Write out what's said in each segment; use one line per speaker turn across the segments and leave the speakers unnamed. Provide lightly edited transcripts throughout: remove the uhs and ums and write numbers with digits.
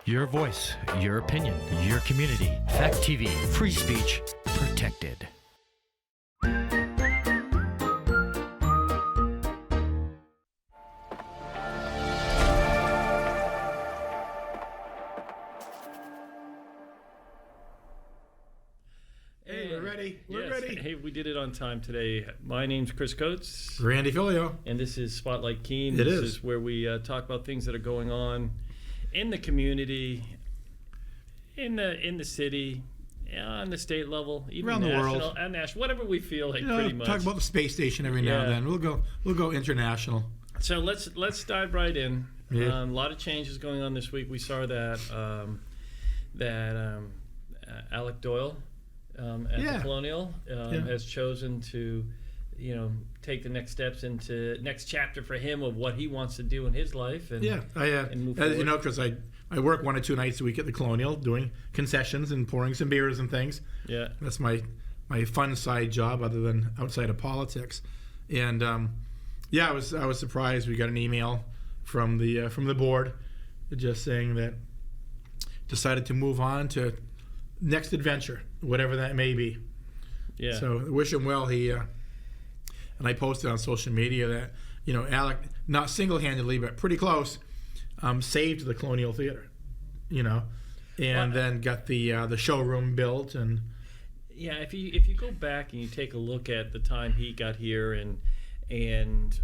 Your voice, your opinion, your community. Fact TV, free speech protected.
Hey, we're ready. We're ready.
Hey, we did it on time today. My name's Chris Coates.
Randy Filio.
And this is Spotlight Keene.
It
this
is
where we talk about things that are going on in the community, in the city, on the state level, even
around
national,
the world,
and national, whatever we feel like. Pretty much.
Talk about the space station every now and then. We'll go international.
So let's dive right in.
Yeah.
A lot of changes going on this week. We saw that Alec Doyle at the Colonial has chosen to, take the next steps into next chapter for him of what he wants to do in his life. And and move forward.
As you know, Chris, I work 1 or 2 nights a week at the Colonial doing concessions and pouring some beers and things. Yeah, that's my fun side job other than outside of politics. And I was surprised. We got an email from the board just saying that decided to move on to next adventure, whatever that may be. Yeah. So wish him well. He and I posted on social media that Alec, not single-handedly but pretty close, saved the Colonial Theater, and then got the showroom built. And
if you go back and you take a look at the time he got here and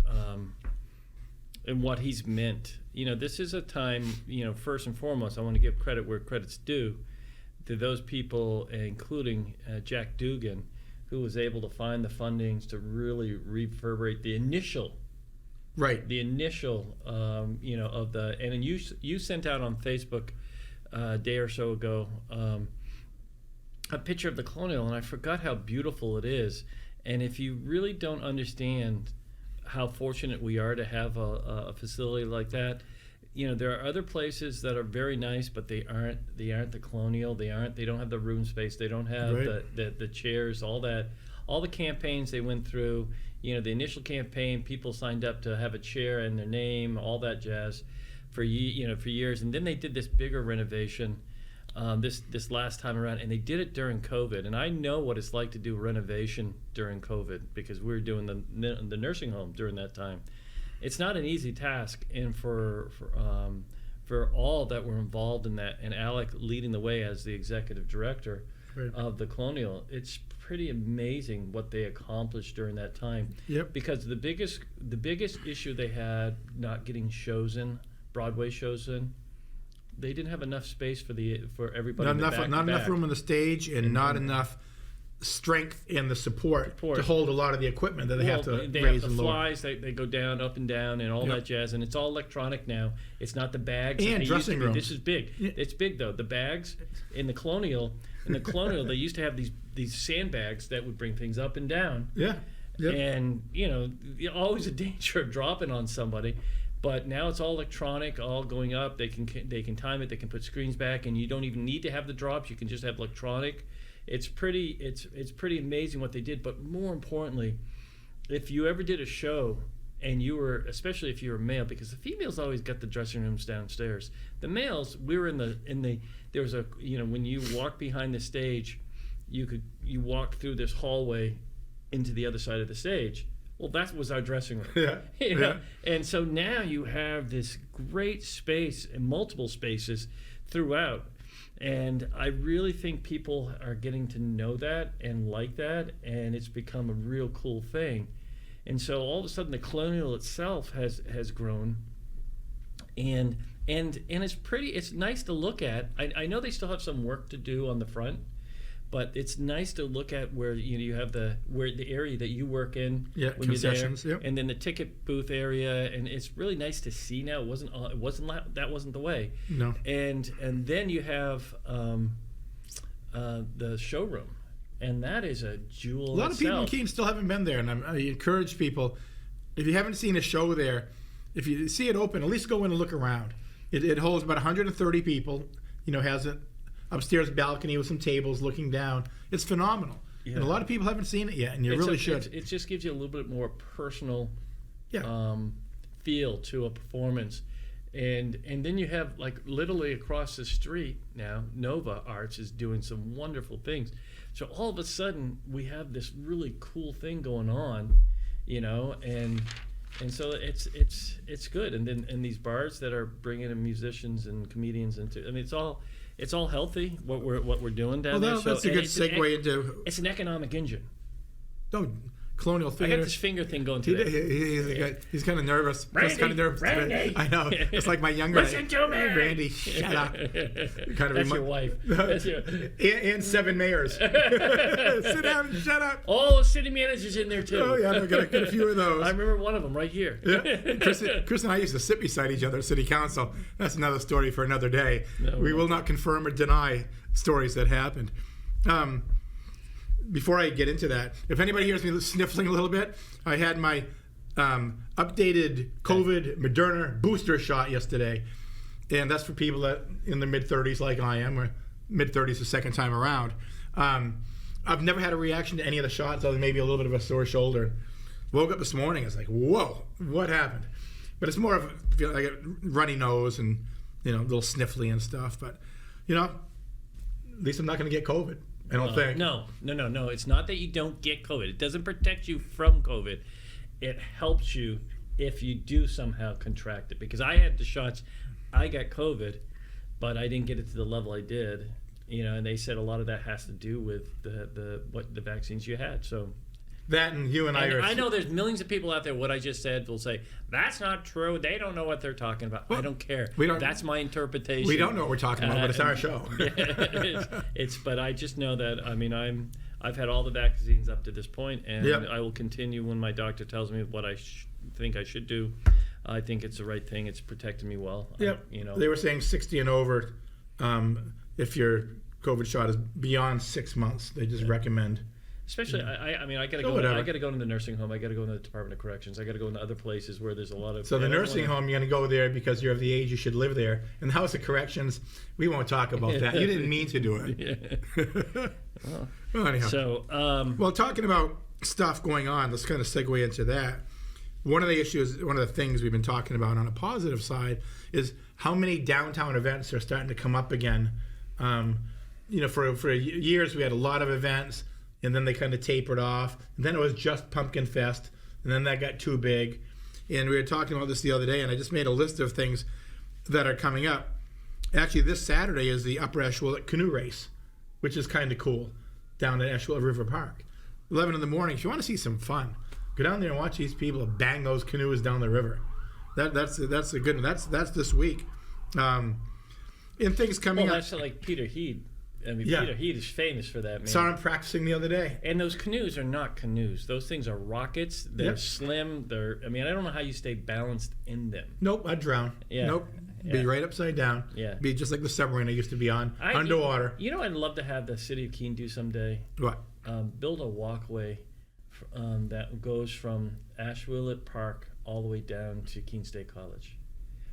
what he's meant, this is a time, first and foremost, I want to give credit where credit's due to those people, including Jack Dugan, who was able to find the fundings to really reverberate the initial, of the, and then you sent out on Facebook a day or so ago a picture of the Colonial, and I forgot how beautiful it is. And if you really don't understand how fortunate we are to have a facility like that, there are other places that are very nice, but they aren't the Colonial. They don't have the room space. They don't have the chairs, all that, all the campaigns they went through. The initial campaign, people signed up to have a chair and their name, all that jazz, for years. And then they did this bigger renovation this last time around, and they did it during COVID. And I know what it's like to do renovation during COVID because we were doing the nursing home during that time. It's not an easy task, and for all that were involved in that, and Alec leading the way as the executive director of the Colonial, it's pretty amazing what they accomplished during that time. Yep. Because the biggest issue they had, not getting shows in, Broadway shows in, they didn't have enough space for everybody. Not
enough room on the stage, and not enough strength and the support to hold a lot of the equipment that they have to raise and lower.
Flies, they go down, up and down, and all that jazz, and it's all electronic now. It's not the bags.
And dressing rooms.
This is big. Yeah. It's big, though. The bags in the Colonial, they used to have these sandbags that would bring things up and down. Yeah. Yep. And, always a danger of dropping on somebody. But now it's all electronic, all going up. They can time it. They can put screens back, and you don't even need to have the drops. You can just have electronic. It's pretty amazing what they did. But more importantly, if you ever did a show and you were, especially if you were a male, because the females always got the dressing rooms downstairs. The males, we were in the there was a, when you walked behind the stage, you walked through this hallway into the other side of the stage. Well, that was our dressing room. Yeah. And so now you have this great space and multiple spaces throughout. And I really think people are getting to know that and like that, and it's become a real cool thing. And so all of a sudden the Colonial itself has grown, and it's nice to look at. I know they still have some work to do on the front, but it's nice to look at where you have the area that you work in when you're there, and then the ticket booth area, and it's really nice to see now. That wasn't the way. No. And then you have the showroom, and that is a jewel.
A lot of people in Keene still haven't been there, and I encourage people, if you haven't seen a show there, if you see it open, at least go in and look around. It holds about 130 people. Has an upstairs balcony with some tables looking down. It's phenomenal. Yeah. And a lot of people haven't seen it yet, and you really should.
It just gives you a little bit more personal feel to a performance. And then you have, like, literally across the street now, Nova Arts is doing some wonderful things. So all of a sudden we have this really cool thing going on, and so it's good. And then these bars that are bringing in musicians and comedians into, I mean, it's all healthy what we're doing down there.
Well, that's a good segue into.
It's an economic engine.
No, Colonial Theater.
I got this finger thing going today.
He's kind of nervous.
Randy.
I know. It's like my younger.
Listen to me,
Randy. Shut up.
That's your wife. That's your...
and 7 mayors. Sit down. Shut up.
All the city managers in there too.
Oh yeah, I got a few of those.
I remember one of them right here.
Yeah. Chris and I used to sit beside each other at City Council. That's another story for another day. No, we will not confirm or deny stories that happened. Before I get into that, if anybody hears me sniffling a little bit, I had my updated COVID Moderna booster shot yesterday. And that's for people that in the mid-30s like I am, or mid-30s the second time around. I've never had a reaction to any of the shots other than maybe a little bit of a sore shoulder. Woke up this morning, it's like, whoa, what happened? But it's more of I get runny nose and, a little sniffly and stuff. But, at least I'm not going to get COVID. I don't think.
No. It's not that you don't get COVID. It doesn't protect you from COVID. It helps you if you do somehow contract it. Because I had the shots, I got COVID, but I didn't get it to the level I did. And they said a lot of that has to do with the vaccines you had. So
that and you and I are.
I know there's millions of people out there. What I just said will say that's not true. They don't know what they're talking about. Well, I don't care. That's my interpretation.
We don't know what we're talking about, but it's our show.
But I just know that. I mean, I've had all the vaccines up to this point, and I will continue when my doctor tells me what I think I should do. I think it's the right thing. It's protecting me well.
Yep. They were saying 60 and over. If your COVID shot is beyond 6 months, they just recommend.
Especially, I got to go. I got to go into the nursing home. I got to go into the Department of Corrections. I got to go into other places where there's a lot of.
So the nursing home, you're going to go there because you're of the age you should live there. And the House of Corrections, we won't talk about that. You didn't mean to do it. Well, anyhow.
So,
well, talking about stuff going on, let's kind of segue into that. One of the things we've been talking about on a positive side is how many downtown events are starting to come up again. For years we had a lot of events. And then they kind of tapered off. And then it was just Pumpkin Fest. And then that got too big. And we were talking about this the other day, and I just made a list of things that are coming up. Actually, this Saturday is the Upper Ashwillet Canoe Race, which is kind of cool, down at Ashwillet River Park. 11 in the morning. If you want to see some fun, go down there and watch these people bang those canoes down the river. That's a good one. That's this week. And things coming up.
Well, that's like Peter Heed. Peter Heed is famous for that, man.
Saw him practicing the other day.
And those canoes are not canoes. Those things are rockets. They're slim. I don't know how you stay balanced in them.
Nope, I'd drown.
Yeah.
Nope. Be right upside down.
Yeah.
Be just like the submarine I used to be on, underwater.
I'd love to have the city of Keene do someday?
What?
Build a walkway that goes from Ashwillet Park all the way down to Keene State College.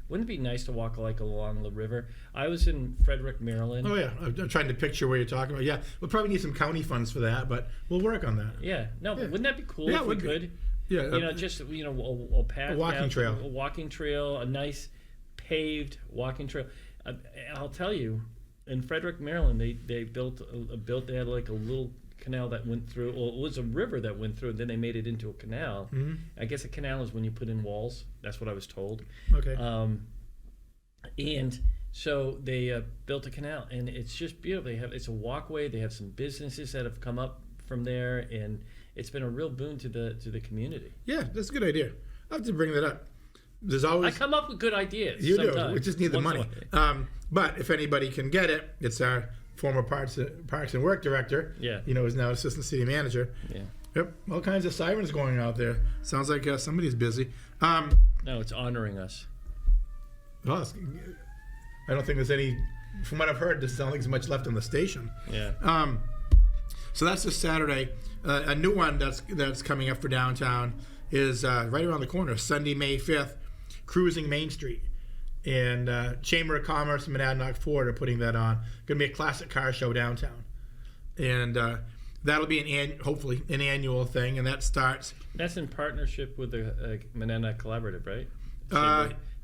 Wouldn't it be nice to walk along the river? I was in Frederick, Maryland.
Oh yeah, I'm trying to picture where you're talking about. Yeah, we'll probably need some county funds for that, but we'll work on that.
Yeah, no, but wouldn't that be cool if we could?
Yeah,
a path,
a walking trail,
a nice paved walking trail. I'll tell you, in Frederick, Maryland, they had like a little canal that went through, or it was a river that went through, and then they made it into a canal. Mm-hmm. I guess a canal is when you put in walls. That's what I was told.
Okay.
And so they built a canal, and it's just beautiful. It's a walkway. They have some businesses that have come up from there, and it's been a real boon to the community.
Yeah, that's a good idea. I have to bring that up. There's always
I come up with good ideas.
You
sometimes.
do. We just need the money. But if anybody can get it, it's our former Parks and Work director.
Yeah.
Is now assistant city manager.
Yeah.
Yep. All kinds of sirens going out there. Sounds like somebody's busy.
No, it's honoring us.
Well, I don't think there's any. From what I've heard, doesn't sound like there's much left on the station.
Yeah.
So that's this Saturday. A new one that's coming up for downtown is right around the corner, Sunday, May 5th, Cruising Main Street. And Chamber of Commerce and Monadnock Ford are putting that on. Going to be a classic car show downtown. And that'll be hopefully an annual thing, and that starts.
That's in partnership with the Monadnock Collaborative, right?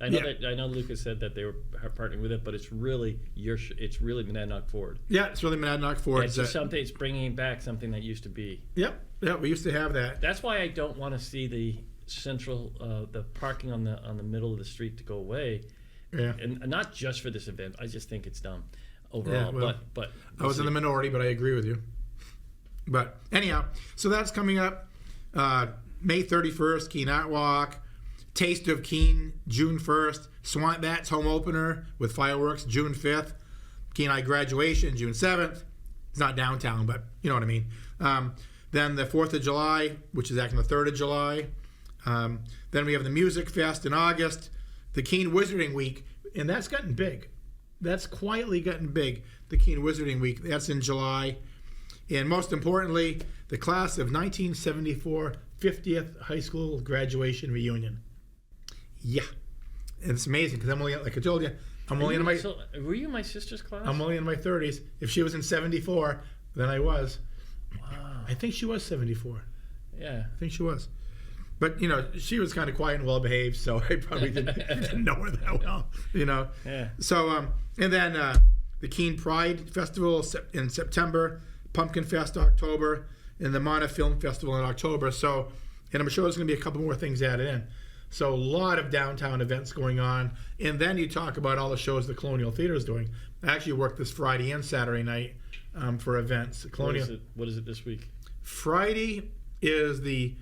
I know Lucas said that they were partnering with it, but it's really it's really Monadnock Ford.
Yeah, it's really Monadnock Ford.
It's just something. It's bringing back something that used to be.
Yep. Yeah, we used to have that.
That's why I don't want to see the central the parking on the middle of the street to go away.
Yeah.
And not just for this event. I just think it's dumb overall.
Yeah, well,
but
I was in the minority, but I agree with you. But anyhow, so that's coming up May 31st, Keene Art Walk. Taste of Keene, June 1st. Swamp Bats home opener with fireworks, June 5th. Kenai graduation, June 7th. It's not downtown, but you know what I mean. Then the 4th of July, which is actually the 3rd of July. Then we have the Music Fest in August. The Keene Wizarding Week, and that's gotten big. That's quietly gotten big, the Keene Wizarding Week. That's in July. And most importantly, the class of 1974 50th high school graduation reunion. Yeah. And it's amazing because I'm only, like I told you,
were you in my sister's class?
I'm only in my 30s. If she was in 74, then I was.
Wow.
I think she was 74.
Yeah.
I think she was. But, you know, she was kind of quiet and well-behaved, so I probably didn't know her that well, you know.
Yeah.
So, and then the Keene Pride Festival in September, Pumpkin Fest October, and the Mana Film Festival in October. So, and I'm sure there's going to be a couple more things added in. So a lot of downtown events going on. And then you talk about all the shows the Colonial Theater is doing. I actually worked this Friday and Saturday night for events. Colonial.
What is it this week?
Friday is the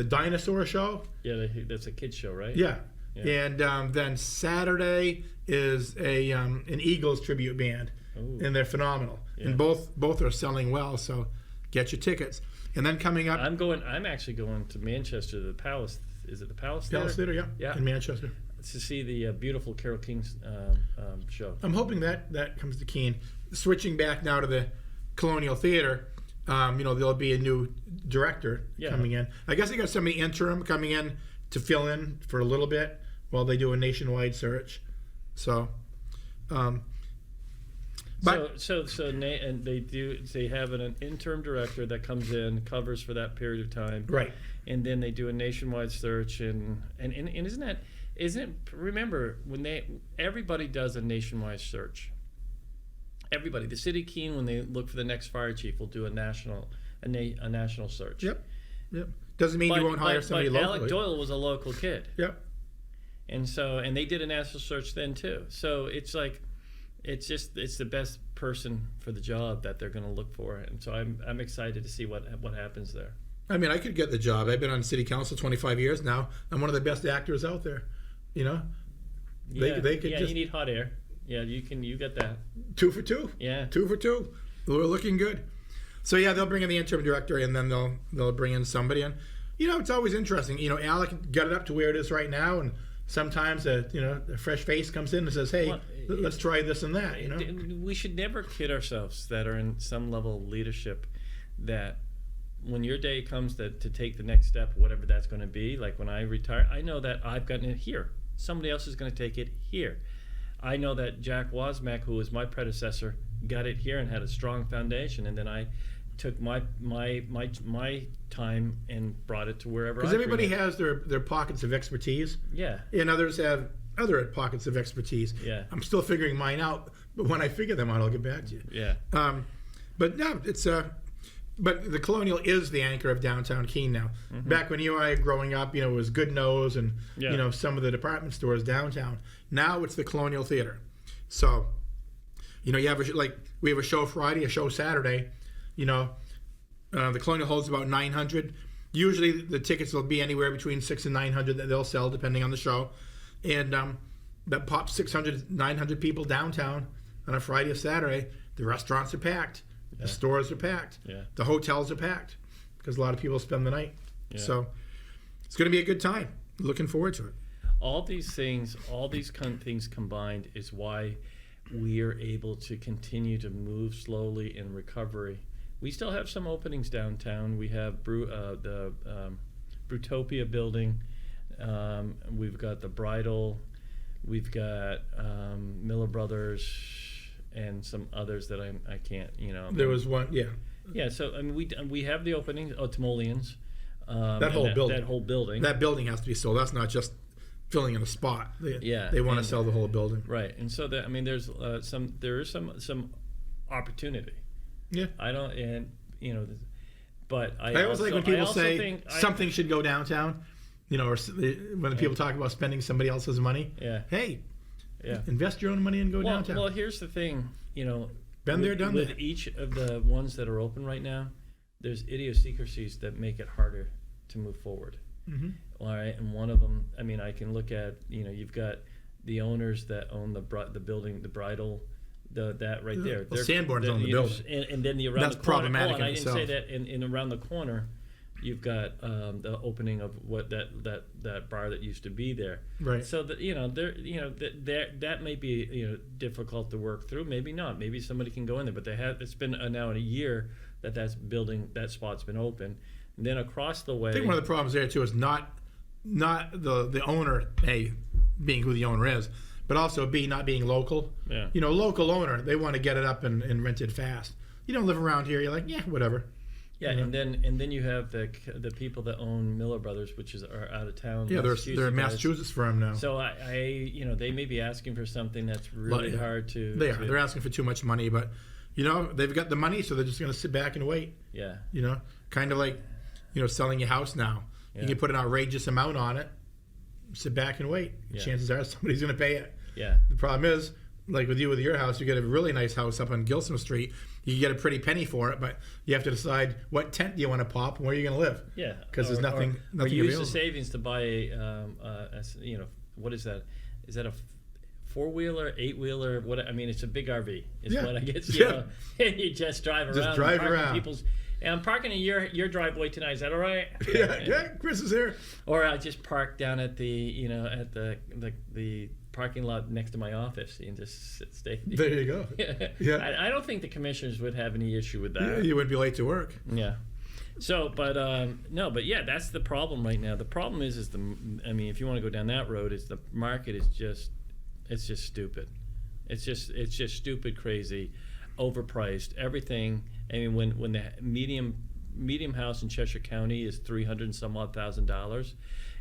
dinosaur show.
Yeah, that's a kid's show, right?
Yeah. And then Saturday is an Eagles tribute band. Ooh. And they're phenomenal. Yeah. And both are selling well, so get your tickets. And then coming up,
I'm actually going to Manchester, the Palace. Is it the Palace Theater?
Palace Theater, yeah, in Manchester.
To see the beautiful Carole King's show.
I'm hoping that comes to Keene. Switching back now to the Colonial Theater, there'll be a new director coming in. I guess they got somebody interim coming in to fill in for a little bit while they do a nationwide search. So, and they have an interim director that comes in, covers for that period of time, right?
And then they do a nationwide search, and remember when everybody does a nationwide search. Everybody, the city of Keene, when they look for the next fire chief, will do a national search. Yep.
Doesn't mean you won't hire somebody locally.
Alec Doyle was a local kid.
Yep.
And they did a national search then too. So it's like, it's the best person for the job that they're going to look for, and so I'm excited to see what happens there.
I mean, I could get the job. I've been on city council 25 years now. I'm one of the best actors out there. You know, they could just.
You need hot air. Yeah, you get that.
2 for 2.
Yeah.
2 for 2. We're looking good. So yeah, they'll bring in the interim director, and then they'll bring in somebody. And you know, it's always interesting. You know, Alec got it up to where it is right now, and sometimes a fresh face comes in and says, "Hey, let's try this and that." You know,
we should never kid ourselves that are in some level of leadership that when your day comes to take the next step, whatever that's going to be, like when I retire, I know that I've gotten it here. Somebody else is going to take it here. I know that Jack Wozmak, who was my predecessor, got it here and had a strong foundation, and then I took my time and brought it to wherever.
Because everybody has their pockets of expertise.
Yeah.
And others have other pockets of expertise.
Yeah.
I'm still figuring mine out, but when I figure them out, I'll get back to you.
Yeah.
But no, it's but the Colonial is the anchor of downtown Keene now. Mm-hmm. Back when you and I were growing up, it was Good Nose and some of the department stores downtown. Now it's the Colonial Theater. So, you have we have a show Friday, a show Saturday. The Colonial holds about 900. Usually the tickets will be anywhere between 600 and 900 that they'll sell depending on the show. And that pops 600, 900 people downtown on a Friday or Saturday. The restaurants are packed. The stores are packed.
Yeah.
The hotels are packed because a lot of people spend the night. Yeah. So it's going to be a good time. Looking forward to it.
All these things combined is why we are able to continue to move slowly in recovery. We still have some openings downtown. We have the Brutopia building. We've got the Bridal. We've got Miller Brothers and some others that I can't.
There was one, yeah.
Yeah. So we have the openings. Timoleons.
That whole building.
That whole building.
That building has to be sold. That's not just filling in a spot. They want to sell the whole building.
Right, and so that, I mean, there is some opportunity.
Yeah,
I don't, and you know, but I
always
also,
like when people say
think
something should go downtown. You know, or when people talk about spending somebody else's money.
Yeah.
Hey. Yeah. Invest your own money and go downtown.
Well, here's the thing. You know,
been there, done that.
With each of the ones that are open right now, there's idiosyncrasies that make it harder to move forward.
Mm-hmm.
All right, and one of them, I mean, I can look at, you know, you've got the owners that own the building, the bridal, that right there.
Well, Sanborn's on the building,
and then around
that's
the corner.
problematic.
I didn't say that. In around the corner, you've got the opening of what that bar that used to be there.
Right.
So that, you know, that may be, you know, difficult to work through. Maybe not. Maybe somebody can go in there. But it's been now in a year that spot's been open. And then across the way,
I think one of the problems there too is not the owner being who the owner is, but also not being local.
Yeah.
You know, local owner, they want to get it up and rent it fast. You don't live around here. You're like, yeah, whatever.
Yeah, you know? and then you have the people that own Miller Brothers, which are out of town.
Yeah, they're a Massachusetts firm now.
So I you know, they may be asking for something that's really hard to.
They're asking for too much money, but you know, they've got the money, so they're just going to sit back and wait.
Yeah.
You know, kind of like, you know, selling your house now. Yeah. You can put an outrageous amount on it, sit back and wait. Yeah. Chances are somebody's going to pay it.
Yeah.
The problem is, like with your house, you get a really nice house up on Gilson Street. You get a pretty penny for it, but you have to decide what tent do you want to pop and where you're going to live.
Yeah.
Because there's nothing
or use
available.
the savings to buy you know, what is that? Is that a 4-wheeler, 8-wheeler? What, I mean, it's a big RV. Is what I guess. You know, you just drive around.
Just drive around.
I'm parking in your driveway tonight. Is that all right?
Yeah, Chris is here.
Or I just park down at the parking lot next to my office and just stay.
There you go. Yeah.
I don't think the commissioners would have any issue with that.
Yeah, you wouldn't be late to work.
Yeah. So, but that's the problem right now. The problem is if you want to go down that road, is the market is just stupid. It's just stupid, crazy, overpriced. Everything. I mean, when the medium house in Cheshire County is $300 and some odd $1,000,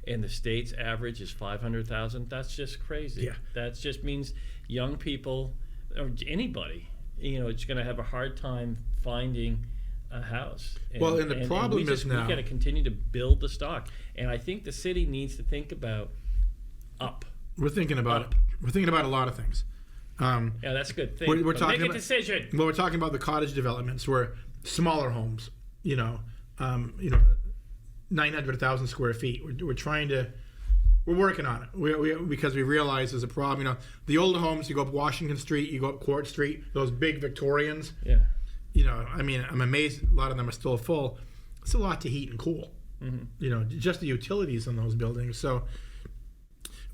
and the state's average is $500,000, that's just crazy.
Yeah.
That just means young people or anybody, you know, it's going to have a hard time finding a house.
And the problem is now
we got to continue to build the stock, and I think the city needs to think about up.
We're thinking about it. We're thinking about a lot of things.
Yeah, that's a good thing.
We're talking
make a decision.
Well, we're talking about the cottage developments, where smaller homes, 900, 1,000 square feet. We're working on it. Because we realize there's a problem. You know, the older homes, you go up Washington Street, you go up Court Street, those big Victorians.
Yeah.
You know, I mean, I'm amazed a lot of them are still full. It's a lot to heat and cool. Mm-hmm. You know, just the utilities in those buildings. So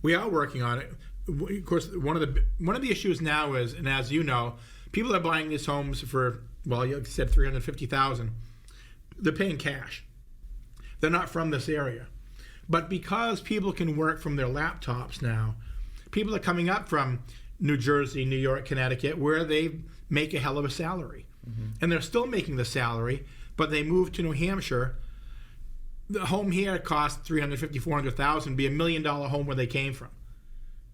we are working on it. Of course, one of the issues now is, and as you know, people are buying these homes for, well, you said $350,000. They're paying cash. They're not from this area. But because people can work from their laptops now, people are coming up from New Jersey, New York, Connecticut, where they make a hell of a salary. Mm-hmm. And they're still making the salary, but they move to New Hampshire. The home here costs $350,000, $400,000, be $1 million home where they came from.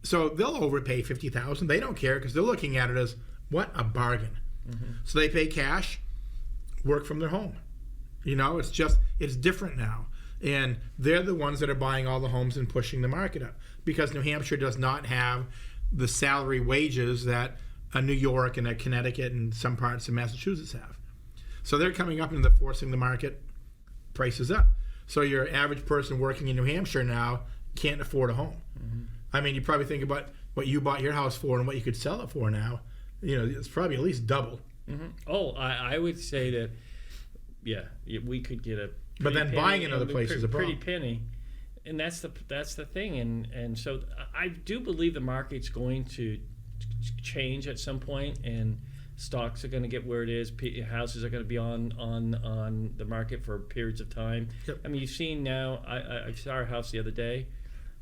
So they'll overpay $50,000. They don't care because they're looking at it as, what a bargain. Mm-hmm. So they pay cash, work from their home. You know, it's different now. And they're the ones that are buying all the homes and pushing the market up because New Hampshire does not have the salary wages that a New York and a Connecticut and some parts of Massachusetts have. So they're coming up and they're forcing the market prices up. So your average person working in New Hampshire now can't afford a home. Mm-hmm. I mean, you probably think about what you bought your house for and what you could sell it for now. You know, it's probably at least double.
Mm-hmm. Oh, I would say that, yeah, we could get a.
But then buying in other places is a problem.
Pretty penny, and that's the thing, and so I do believe the market's going to change at some point, and stocks are going to get where it is. Houses are going to be on the market for periods of time. Yep. I mean, you've seen now. I saw a house the other day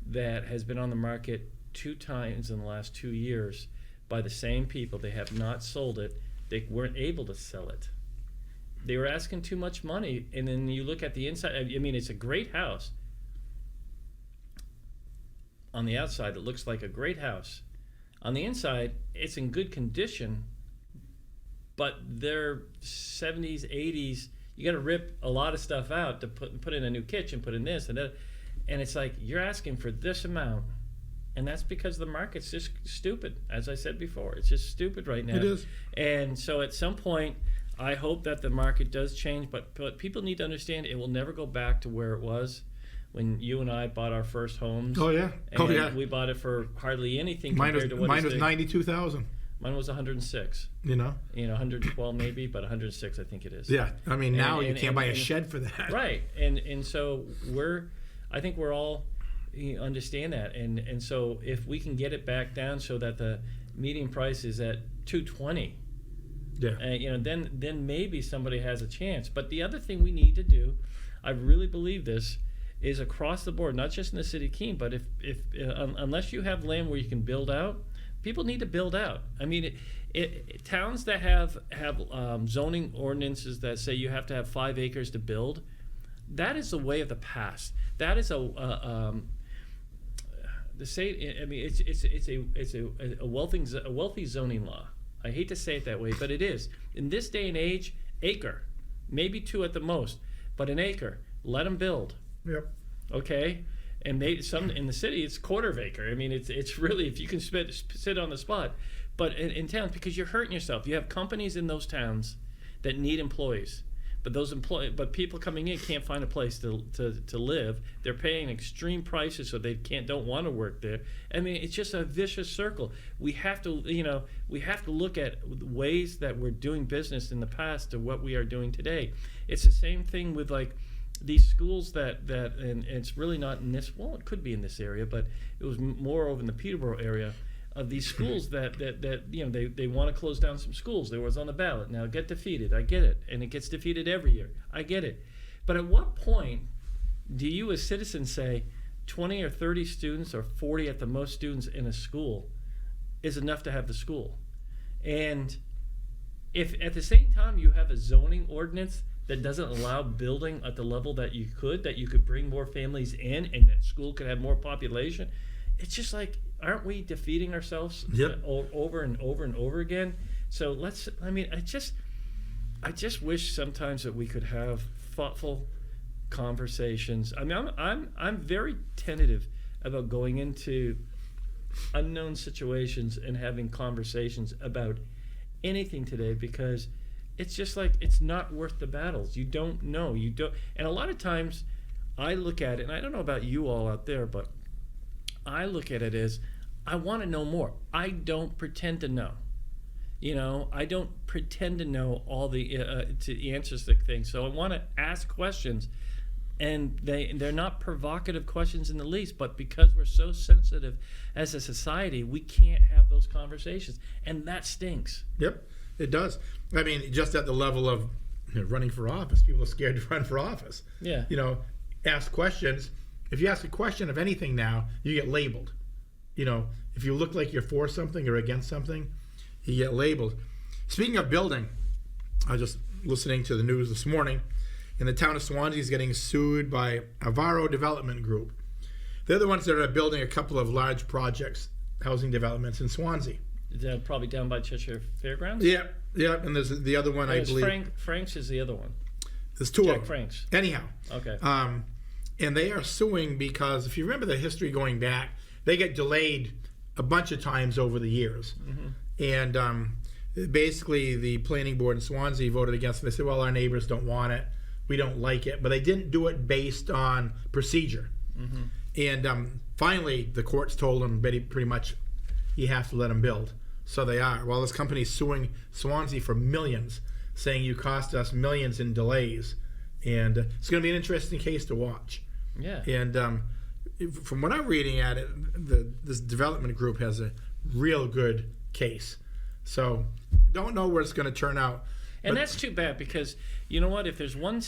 that has been on the market 2 times in the last 2 years by the same people. They have not sold it. They weren't able to sell it. They were asking too much money, and then you look at the inside. I mean, it's a great house. on the outside that looks like a great house. On the inside, it's in good condition, but they're 70s, 80s. You got to rip a lot of stuff out to put in a new kitchen, put in this and that. And it's like, you're asking for this amount. And that's because the market's just stupid. As I said before, it's just stupid right now.
It is.
And so at some point, I hope that the market does change, but people need to understand it will never go back to where it was when you and I bought our first homes.
Oh, yeah.
And we bought it for hardly anything compared to what
mine was $92,000.
Mine was 106. 112 maybe, but 106 I think it is.
Yeah, I mean, now you can't buy a shed for that.
Right, and so I think we're all understand that, and so if we can get it back down so that the median price is at 220, then maybe somebody has a chance. But the other thing we need to do, I really believe this, is across the board, not just in the city of Keene, but if unless you have land where you can build out, people need to build out. I mean, towns that have zoning ordinances that say you have to have 5 acres to build, that is the way of the past. That is the state. I mean, it's a wealthy zoning law. I hate to say it that way, but it is. In this day and age, acre, maybe 2 at the most, but an acre, let them build.
Yep.
Okay. And some in the city, it's quarter of acre. I mean, it's really, if you can sit on the spot. But in towns, because you're hurting yourself. You have companies in those towns that need employees, but people coming in can't find a place to live. They're paying extreme prices, so they don't want to work there. I mean, it's just a vicious circle. We have to look at ways that we're doing business in the past to what we are doing today. It's the same thing with like these schools that and it's really not in this, well, it could be in this area, but it was more over in the Peterborough area of these schools that they want to close down some schools. There was on the ballot. Now get defeated. I get it. And it gets defeated every year. I get it. But at what point do you as citizens say 20 or 30 students or 40 at the most students in a school is enough to have the school? And if at the same time you have a zoning ordinance that doesn't allow building at the level that you could bring more families in and that school could have more population, it's just like, aren't we defeating ourselves over and over and over again? So I just wish sometimes that we could have thoughtful conversations. I mean, I'm very tentative about going into unknown situations and having conversations about anything today, because it's just like, it's not worth the battles. You don't know. And a lot of times I look at it, and I don't know about you all out there, but I look at it as, I want to know more. I don't pretend to know. I don't pretend to know all the answers to things. So I want to ask questions, and they're not provocative questions in the least, but because we're so sensitive as a society, we can't have those conversations, and that stinks.
Yep. It does. I mean, just at the level of running for office, people are scared to run for office.
Yeah.
Ask questions. If you ask a question of anything now, you get labeled. If you look like you're for something or against something, you get labeled. Speaking of building, I was just listening to the news this morning, and the town of Swanzey is getting sued by Avaro Development Group. They're the ones that are building a couple of large projects, housing developments in Swanzey.
Probably down by Cheshire Fairgrounds?
Yeah, and there's the other one, I believe.
Frank's is the other one.
There's 2 of them.
Frank's.
Anyhow.
Okay.
And they are suing because, if you remember the history going back, they get delayed a bunch of times over the years. Mm-hmm. And basically the planning board in Swanzey voted against it. They said, well, our neighbors don't want it. We don't like it. But they didn't do it based on procedure. Mm-hmm. And finally, the courts told them pretty much, you have to let them build. So they are. Well, this company is suing Swanzey for millions, saying you cost us millions in delays. And it's going to be an interesting case to watch.
Yeah.
And from what I'm reading at it, this development group has a real good case. So don't know where it's going to turn out.
And that's too bad, because you know what? If there's one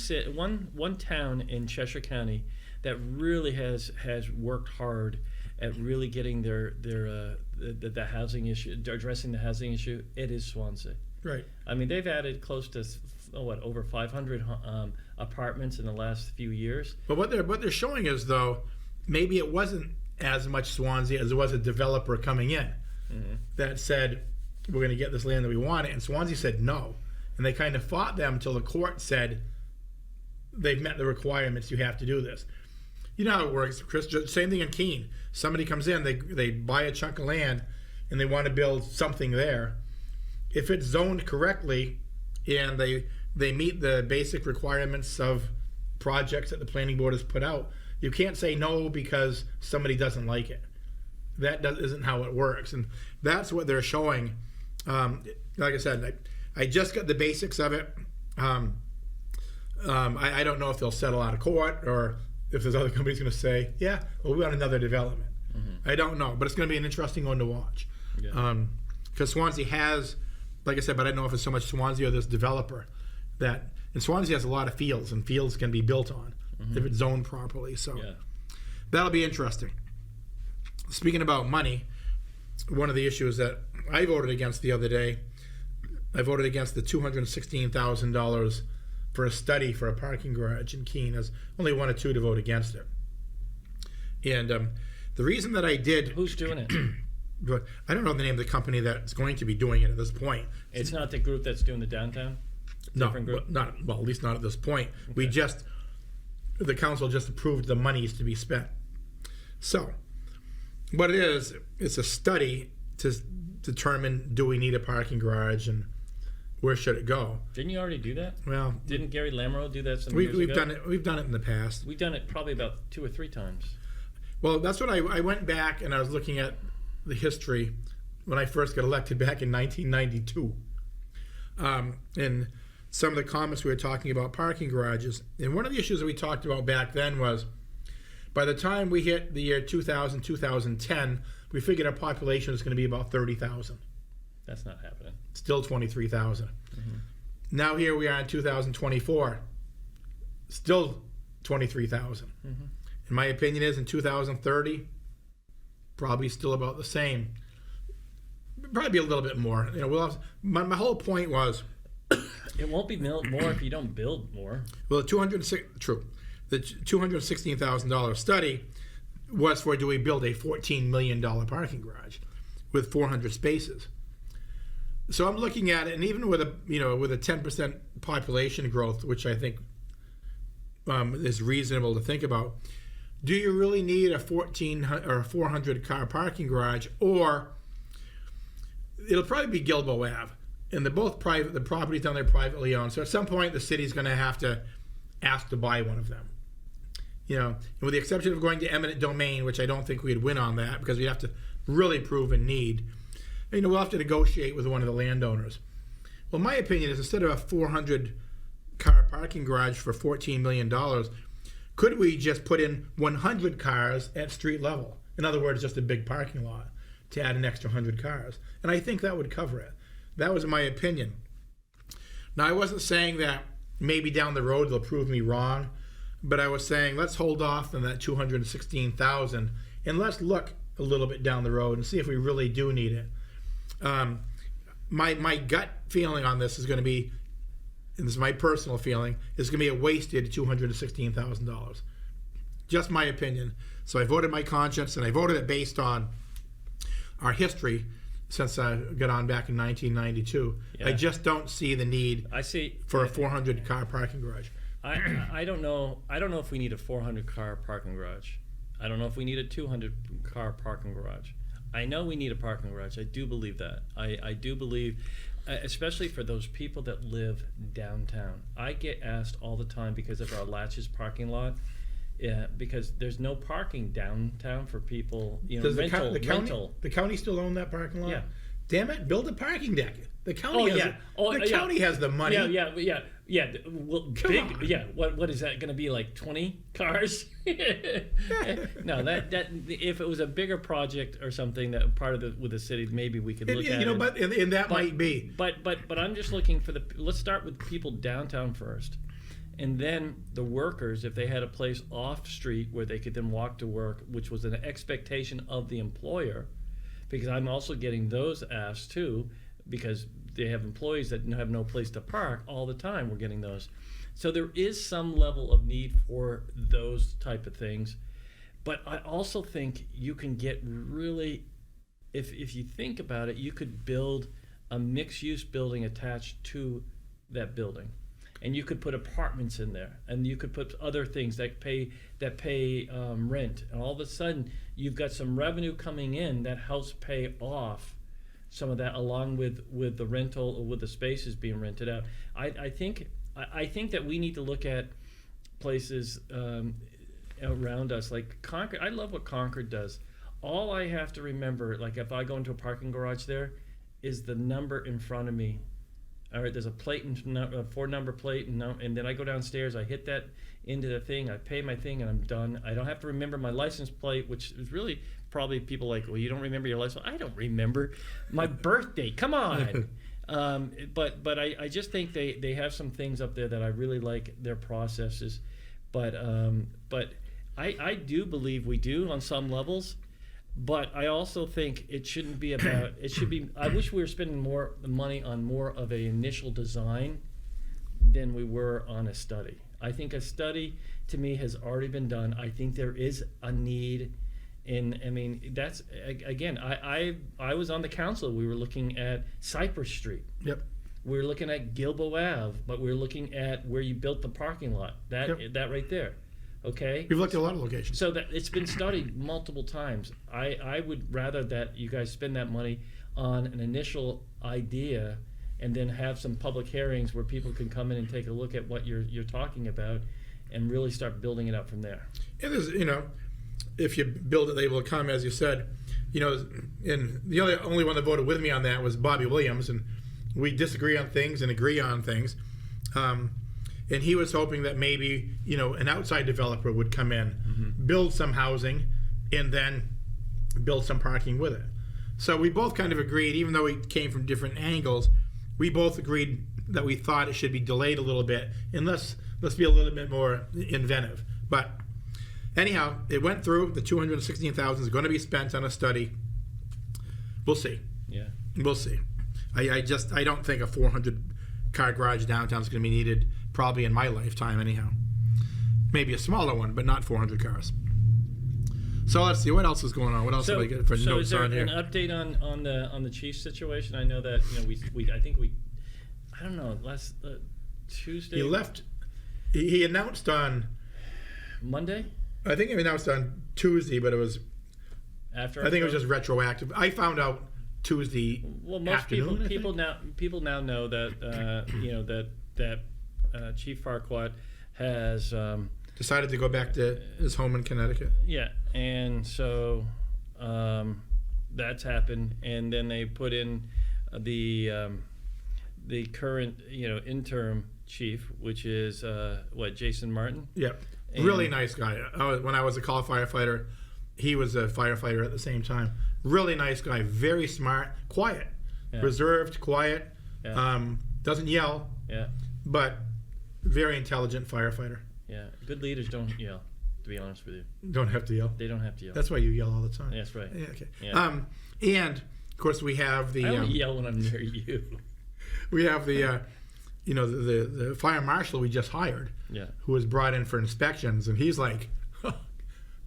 town in Cheshire County that really has worked hard at really getting the housing issue, addressing the housing issue, it is Swanzey.
Right.
I mean, they've added close to over 500 apartments in the last few years.
But what they're showing is, though, maybe it wasn't as much Swanzey as there was a developer coming in that said, we're going to get this land that we want it. And Swanzey said no. And they kind of fought them until the court said, they've met the requirements, you have to do this. You know how it works, Chris. Same thing in Keene. Somebody comes in, they buy a chunk of land, and they want to build something there. If it's zoned correctly, and they meet the basic requirements of projects that the planning board has put out, you can't say no because somebody doesn't like it. That isn't how it works, and that's what they're showing. Like I said, I just got the basics of it. I don't know if they'll settle out of court or if there's other companies going to say, yeah, well, we want another development. I don't know, but it's going to be an interesting one to watch. Because Swanzey has, like I said, but I don't know if it's so much Swanzey or this developer and Swanzey has a lot of fields, and fields can be built on if it's zoned properly. So that'll be interesting. Speaking about money, one of the issues that I voted against the other day, I voted against the $216,000 for a study for a parking garage in Keene. There's only one or two to vote against it. And the reason that I did...
Who's doing it?
I don't know the name of the company that's going to be doing it at this point.
It's not the group that's doing the downtown?
No, at least not at this point. Okay. The council just approved the monies to be spent. So, what it is, it's a study to determine, do we need a parking garage and where should it go?
Didn't you already do that?
Well,
didn't Gary Lamoureux do that some years ago?
We've done it in the past.
We've done it probably about 2 or 3 times.
Well, that's what I went back and I was looking at the history when I first got elected back in 1992. And some of the comments we were talking about parking garages. And one of the issues that we talked about back then was, by the time we hit the year 2000, 2010, we figured our population was going to be about 30,000.
That's not happening.
Still 23,000. Now here we are in 2024. Still 23,000. In my opinion is in 2030, probably still about the same. Probably be a little bit more. We'll have, my whole point was...
It won't be more if you don't build more.
Well, the $216,000 study was for, do we build a $14 million parking garage with 400 spaces? So I'm looking at it, and even with a 10% population growth, which I think is reasonable to think about, do you really need a 400 car parking garage? Or it'll probably be Gilboa Ave, and they're both private. The property's down there privately owned. So at some point, the city's going to have to ask to buy one of them. And with the exception of going to eminent domain, which I don't think we'd win on that because we have to really prove a need. We'll have to negotiate with one of the landowners. Well, my opinion is, instead of a 400 car parking garage for $14 million, could we just put in 100 cars at street level? In other words, just a big parking lot to add an extra 100 cars. And I think that would cover it. That was my opinion. Now, I wasn't saying that maybe down the road they'll prove me wrong, but I was saying let's hold off on that $216,000 and let's look a little bit down the road and see if we really do need it. My gut feeling on this is going to be, and this is my personal feeling, is going to be a wasted $216,000. Just my opinion. So I voted my conscience, and I voted it based on our history since I got on back in 1992. I just don't see the need for a 400 car parking garage.
I don't know if we need a 400 car parking garage. I don't know if we need a 200 car parking garage. I know we need a parking garage. I do believe that. I do believe, especially for those people that live downtown. I get asked all the time because of our Latches parking lot, because there's no parking downtown for people.
Does
rental.
The county still own that parking lot?
Yeah.
Damn it! Build a parking deck. The county county has the money.
Yeah. Well, big. Yeah. What is that going to be, like 20 cars? No, that if it was a bigger project or something that part of with the city, maybe we could look at it.
But that might be.
But I'm just looking for let's start with people downtown first, and then the workers, if they had a place off street where they could then walk to work, which was an expectation of the employer, because I'm also getting those asked too, because they have employees that have no place to park all the time. We're getting those. So there is some level of need for those type of things. But I also think you can get really, if you think about it, you could build a mixed-use building attached to that building, and you could put apartments in there, and you could put other things that pay rent, and all of a sudden you've got some revenue coming in that helps pay off some of that, along with the rental or with the spaces being rented out. I think that we need to look at places around us like Concord. I love what Concord does. All I have to remember, like if I go into a parking garage there, is the number in front of me. All right, there's a plate, a 4-number plate, and then I go downstairs, I hit that into the thing, I pay my thing, and I'm done. I don't have to remember my license plate, which is really probably people like, well, you don't remember your license? I don't remember my birthday. Come on. But I just think they have some things up there that I really like their processes. But I do believe we do on some levels. But I also think it shouldn't be about, it should be, I wish we were spending more money on more of an initial design than we were on a study. I think a study, to me, has already been done. I think there is a need that's, again, I was on the council. We were looking at Cypress Street.
Yep.
We were looking at Gilboa Ave, but we were looking at where you built the parking lot, that right there. Okay.
We've looked at a lot of locations.
So that it's been studied multiple times. I would rather that you guys spend that money on an initial idea, and then have some public hearings where people can come in and take a look at what you're talking about, and really start building it up from there.
And there's, if you build it, they will come, as you said. And the only one that voted with me on that was Bobby Williams, and we disagree on things and agree on things. And he was hoping that maybe, an outside developer would come in, build some housing, and then build some parking with it. So we both kind of agreed, even though we came from different angles, we both agreed that we thought it should be delayed a little bit, and let's be a little bit more inventive. But anyhow, it went through. The $216,000 is going to be spent on a study. We'll see.
Yeah.
We'll see. I don't think a 400-car garage downtown is going to be needed, probably in my lifetime anyhow. Maybe a smaller one, but not 400 cars. So let's see, what else is going on? What else have I got for notes on here? So
is there an update on the Chiefs situation? I know that I don't know, last Tuesday.
He left. He announced on
Monday.
I think he announced on Tuesday, but it was
after.
I think it was just retroactive. I found out Tuesday.
Well, most
afternoon,
people now know that that Chief Farquaad has
decided to go back to his home in Connecticut.
Yeah, and so that's happened, and then they put in the current interim chief, which is Jason Martin.
Yeah, really nice guy. When I was a call firefighter, he was a firefighter at the same time. Really nice guy, very smart, quiet, reserved, quiet.
Yeah.
Doesn't yell.
Yeah.
But very intelligent firefighter.
Yeah, good leaders don't yell, to be honest with you.
Don't have to yell.
They don't have to yell.
That's why you yell all the time.
Yeah, that's right.
Yeah, okay.
Yeah.
And of course we have the.
I only yell when I'm near you.
We have the, the fire marshal we just hired.
Yeah.
Who was brought in for inspections, and he's like, oh,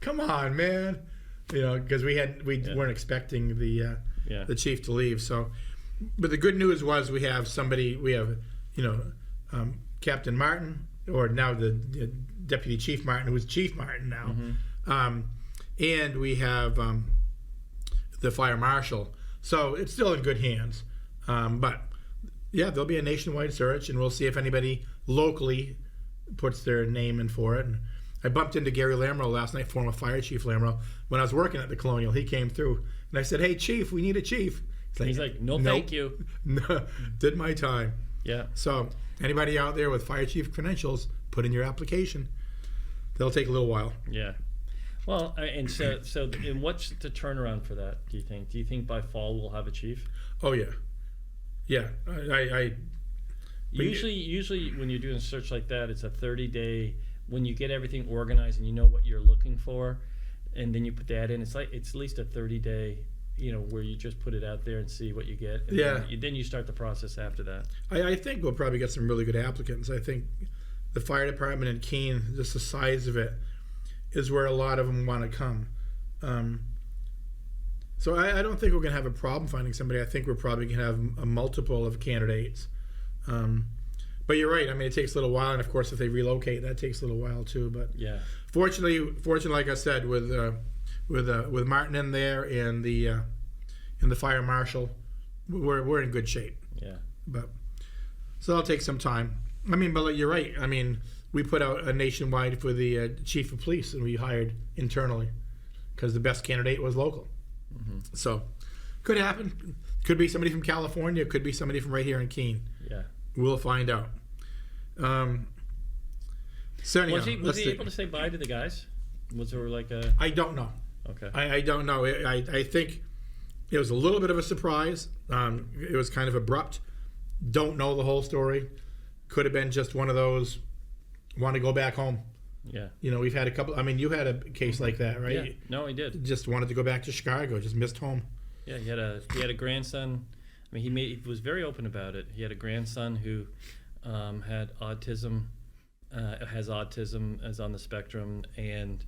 "Come on, man," because we weren't expecting the chief to leave. So, but the good news was we have somebody. We have, Captain Martin, or now the Deputy Chief Martin, who is Chief Martin now. Mm-hmm. And we have the fire marshal. So it's still in good hands. But, yeah, there'll be a nationwide search, and we'll see if anybody locally puts their name in for it. And I bumped into Gary Lamro last night, former Fire Chief Lamro, when I was working at the Colonial. He came through, and I said, "Hey, Chief, we need a chief."
He's like, "No, thank you."
No, did my time.
Yeah.
So anybody out there with fire chief credentials, put in your application. They'll take a little while.
Yeah. Well, and and what's the turnaround for that, do you think? Do you think by fall we'll have a chief?
Oh, yeah. Yeah.
Usually when you're doing a search like that, it's a 30-day, when you get everything organized and you know what you're looking for, and then you put that in, it's at least a 30-day, where you just put it out there and see what you get. And then you start the process after that.
I think we'll probably get some really good applicants. I think the fire department in Keene, just the size of it, is where a lot of them want to come. So I don't think we're going to have a problem finding somebody. I think we're probably going to have a multiple of candidates. But you're right. I mean, it takes a little while, and of course, if they relocate, that takes a little while too. But
yeah,
fortunately, like I said, with Martin in there and the fire marshal, we're in good shape.
Yeah.
But so that'll take some time. I mean, but you're right. I mean, we put out a nationwide for the chief of police, and we hired internally because the best candidate was local. Mm-hmm. So could happen. Could be somebody from California. Could be somebody from right here in Keene.
Yeah.
We'll find out. So anyhow,
was he able to say bye to the guys? Was there like a...
I don't know.
Okay.
I don't know. I think it was a little bit of a surprise. It was kind of abrupt. Don't know the whole story. Could have been just one of those, want to go back home.
Yeah.
You know, we've had a couple. I mean, you had a case like that, right?
Yeah. No, he did.
Just wanted to go back to Chicago. Just missed home.
Yeah, he had a grandson. I mean, he was very open about it. He had a grandson who had autism, has autism, is on the spectrum, and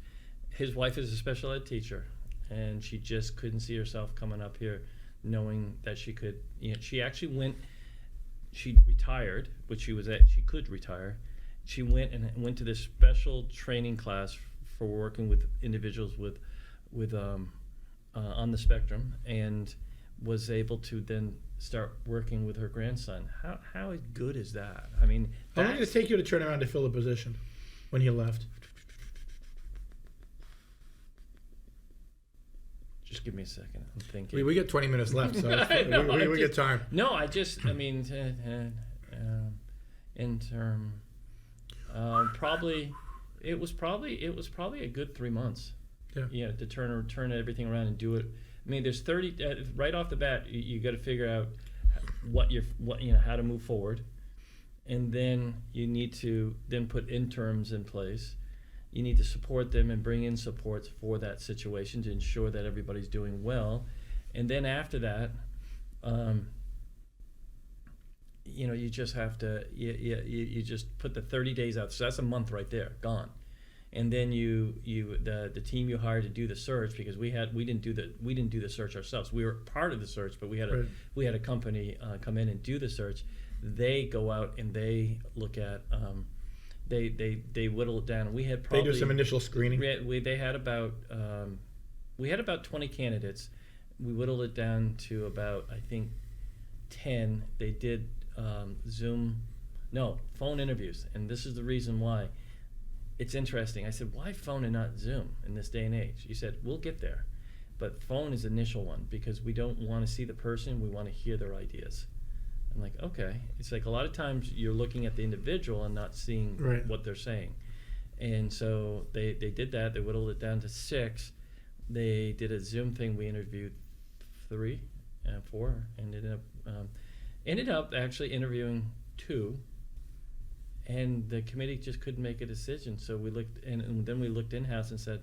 his wife is a special ed teacher, and she just couldn't see herself coming up here, knowing that she could. You know, she actually went. She retired, which she could retire. She went to this special training class for working with individuals with on the spectrum, and was able to then start working with her grandson. How good is that? I mean,
how long did it take you to turn around to fill the position when you left?
Just give me a second. I'm thinking.
We get 20 minutes left, so we get time.
No, I mean, in term, probably it was probably a good 3 months. Yeah, to turn everything around and do it. I mean, there's 30 right off the bat. You got to figure out how to move forward, and then you need to then put interns in place. You need to support them and bring in supports for that situation to ensure that everybody's doing well, and then after that, you just have to you just put the 30 days out. So that's a month right there, gone. And then the team you hired to do the search, because we didn't do the search ourselves. We were part of the search, but we had a company come in and do the search. They go out and they look at they whittle it down. We had probably
they do some initial screening.
They had about 20 candidates. We whittled it down to about, I think, 10. They did phone interviews, and this is the reason why. It's interesting. I said, why phone and not Zoom in this day and age? He said, we'll get there. But phone is the initial one because we don't want to see the person. We want to hear their ideas. I'm like, okay. It's like a lot of times you're looking at the individual and not seeing what they're saying. And so they did that. They whittled it down to 6. They did a Zoom thing. We interviewed 3, 4, and ended up actually interviewing 2. And the committee just couldn't make a decision. So we looked, and then we looked in-house and said,